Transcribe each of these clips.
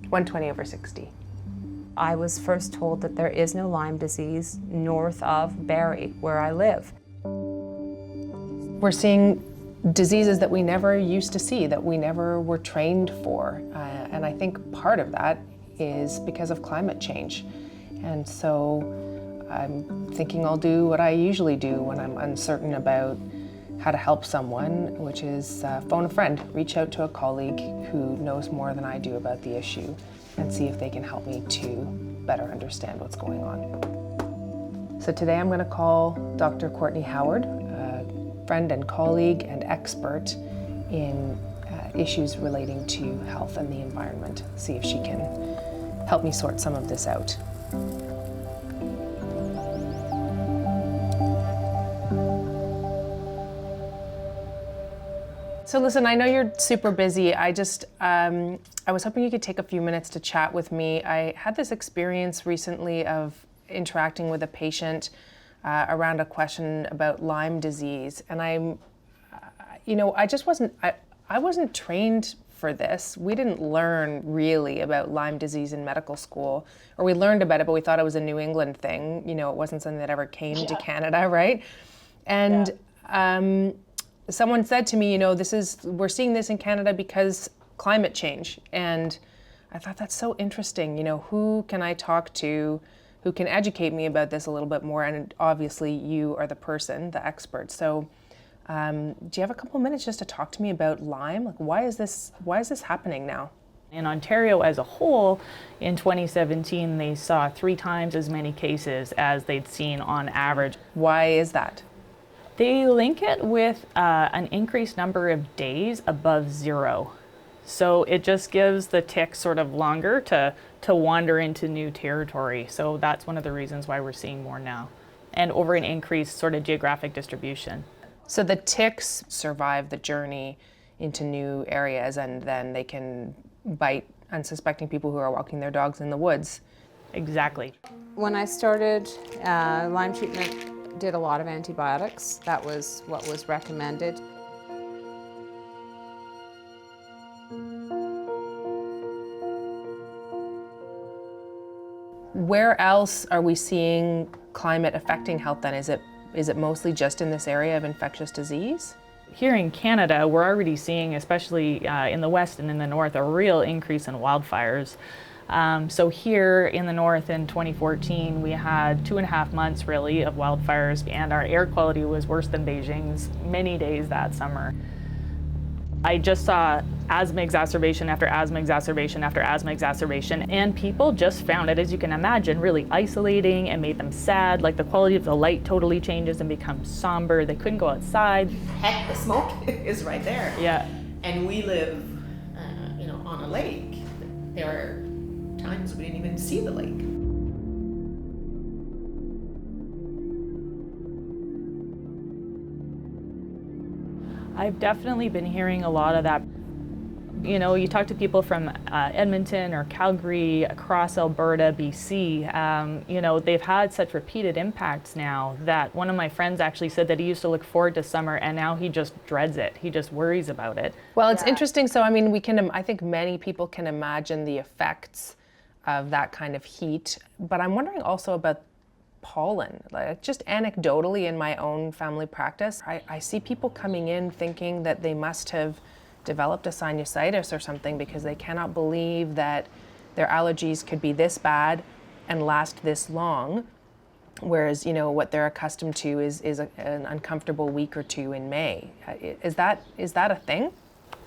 120/60. I was first told that there is no Lyme disease north of Barrie, where I live. We're seeing diseases that we never used to see, that we never were trained for. And I think part of that is because of climate change. And so I'm thinking I'll do what I usually do when I'm uncertain about how to help someone, which is phone a friend, reach out to a colleague who knows more than I do about the issue, and see if they can help me to better understand what's going on. So today I'm going to call Dr. Courtney Howard, a friend and colleague and expert in issues relating to health and the environment, see if she can help me sort some of this out. So listen, I know you're super busy. I was hoping you could take a few minutes to chat with me. I had this experience recently of interacting with a patient around a question about Lyme disease. And I wasn't trained for this. We didn't learn really about Lyme disease in medical school, or we learned about it, but we thought it was a New England thing. You know, it wasn't something that ever came to Canada, right? And someone said to me, we're seeing this in Canada because climate change. And I thought that's so interesting. Who can I talk to who can educate me about this a little bit more? And obviously you are the person, the expert. So do you have a couple minutes just to talk to me about Lyme? Like, why is this happening now? In Ontario as a whole, in 2017, they saw 3 times as many cases as they'd seen on average. Why is that? They link it with an increased number of days above 0. So it just gives the ticks sort of longer to wander into new territory. So that's one of the reasons why we're seeing more now, and over an increased sort of geographic distribution. So the ticks survive the journey into new areas, and then they can bite unsuspecting people who are walking their dogs in the woods. Exactly. When I started Lyme treatment, did a lot of antibiotics. That was what was recommended. Where else are we seeing climate affecting health then? Is it mostly just in this area of infectious disease? Here in Canada, we're already seeing, especially in the west and in the north, a real increase in wildfires. So here in the north in 2014, we had 2.5 months really of wildfires, and our air quality was worse than Beijing's many days that summer. I just saw asthma exacerbation after asthma exacerbation after asthma exacerbation, and people just found it, as you can imagine, really isolating and made them sad. Like, the quality of the light totally changes and becomes somber. They couldn't go outside. Heck, the smoke is right there. Yeah. And we live, on a lake. There are times we didn't even see the lake. I've definitely been hearing a lot of that. You talk to people from Edmonton or Calgary, across Alberta, BC, they've had such repeated impacts now that one of my friends actually said that he used to look forward to summer, and now he just dreads it. He just worries about it. Well, it's interesting. So, I think many people can imagine the effects of that kind of heat, but I'm wondering also about pollen. Like, just anecdotally in my own family practice, I see people coming in thinking that they must have developed a sinusitis or something because they cannot believe that their allergies could be this bad and last this long, whereas what they're accustomed to is an uncomfortable week or two in May. Is that a thing?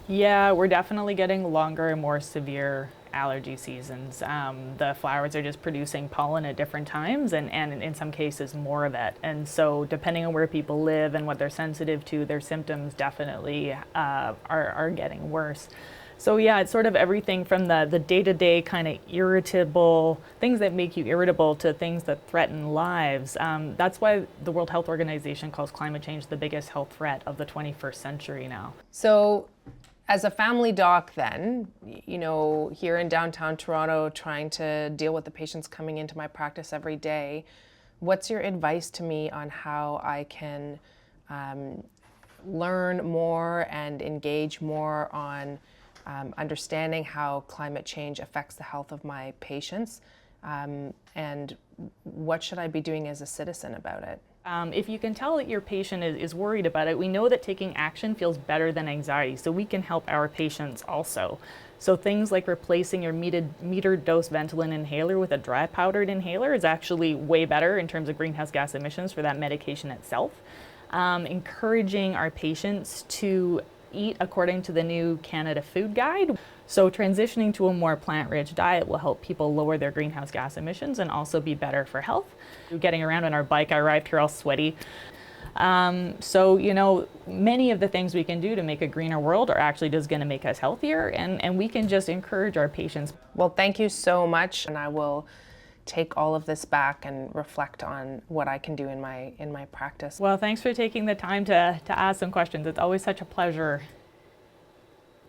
Yeah, we're definitely getting longer and more severe allergy seasons. The flowers are just producing pollen at different times, and in some cases more of it. And so depending on where people live and what they're sensitive to, their symptoms definitely are getting worse. So yeah, it's sort of everything from the day-to-day kind of irritable, things that make you irritable, to things that threaten lives. That's why the World Health Organization calls climate change the biggest health threat of the 21st century now. So, as a family doc then, here in downtown Toronto, trying to deal with the patients coming into my practice every day, what's your advice to me on how I can learn more and engage more on understanding how climate change affects the health of my patients, and what should I be doing as a citizen about it. If you can tell that your patient is worried about it, we know that taking action feels better than anxiety, so we can help our patients also. So things like replacing your metered dose Ventolin inhaler with a dry powdered inhaler is actually way better in terms of greenhouse gas emissions for that medication itself. Encouraging our patients to eat according to the new Canada Food Guide. So transitioning to a more plant-rich diet will help people lower their greenhouse gas emissions and also be better for health. Getting around on our bike, I arrived here all sweaty. So, you know, many of the things we can do to make a greener world are actually just going to make us healthier, and we can just encourage our patients. Well, thank you so much, and I will take all of this back and reflect on what I can do in my practice. Well, thanks for taking the time to ask some questions. It's always such a pleasure